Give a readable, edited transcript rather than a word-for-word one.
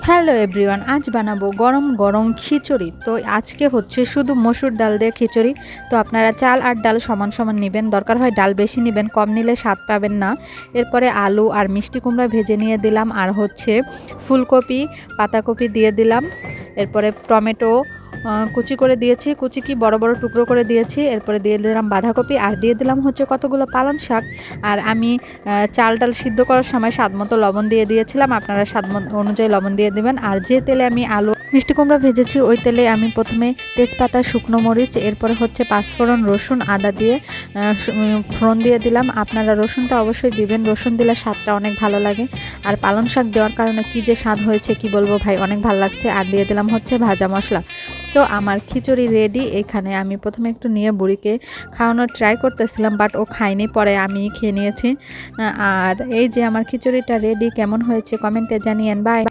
Hello everyone, আজ বানাবো গরম গরম খিচুড়ি। তো আজকে হচ্ছে শুধু মসুর ডাল দিয়ে খিচুড়ি। তো আপনারা চাল আর ডাল সমান সমান নেবেন, দরকার হয় ডাল বেশি নেবেন, কম নিলে স্বাদ পাবেন না। এরপরে আলু আর মিষ্টি কুমড়া ভেজে নিয়ে দিলাম, আর হচ্ছে ফুলকপি পাতাকপি দিয়ে দিলাম। এরপরে টমেটো কুচি করে দিয়েছি, কুচি কি বড় বড় টুকরো করে দিয়েছি। এরপরে দিয়ে দিলাম বাঁধাকপি, আর দিয়ে দিলাম হচ্ছে কতগুলো পালং শাক। আর আমি চাল ডাল সিদ্ধ করার সময় স্বাদ মতো লবণ দিয়ে দিয়েছিলাম, আপনারা স্বাদ অনুযায়ী লবণ দিয়ে দেবেন। আর যে তেলে আমি আলু মিষ্টি কুমড়া ভেজেছি ওই তেলে আমি প্রথমে তেজপাতা, শুকনো মরিচ, এরপরে হচ্ছে পাঁচফোড়ন, রসুন, আদা দিয়ে ফোড়ন দিয়ে দিলাম। আপনারা রসুনটা অবশ্যই দিবেন, রসুন দিলে স্বাদটা অনেক ভালো লাগে। আর পালং শাক দেওয়ার কারণে কি যে স্বাদ হয়েছে কি বলবো ভাই, অনেক ভালো লাগছে। আর দিয়ে দিলাম হচ্ছে ভাজা মশলা। তো আমার খিচুড়ি রেডি। এখানে আমি প্রথমে একটু নিয়ে বুড়িকে খাওয়ানোর ট্রাই করতেছিলাম, বাট ও খায়নি, পরে আমি খেয়ে নিয়েছি। আর এই যে আমার খিচুড়িটা রেডি, কেমন হয়েছে কমেন্টে জানিয়েন। বাই।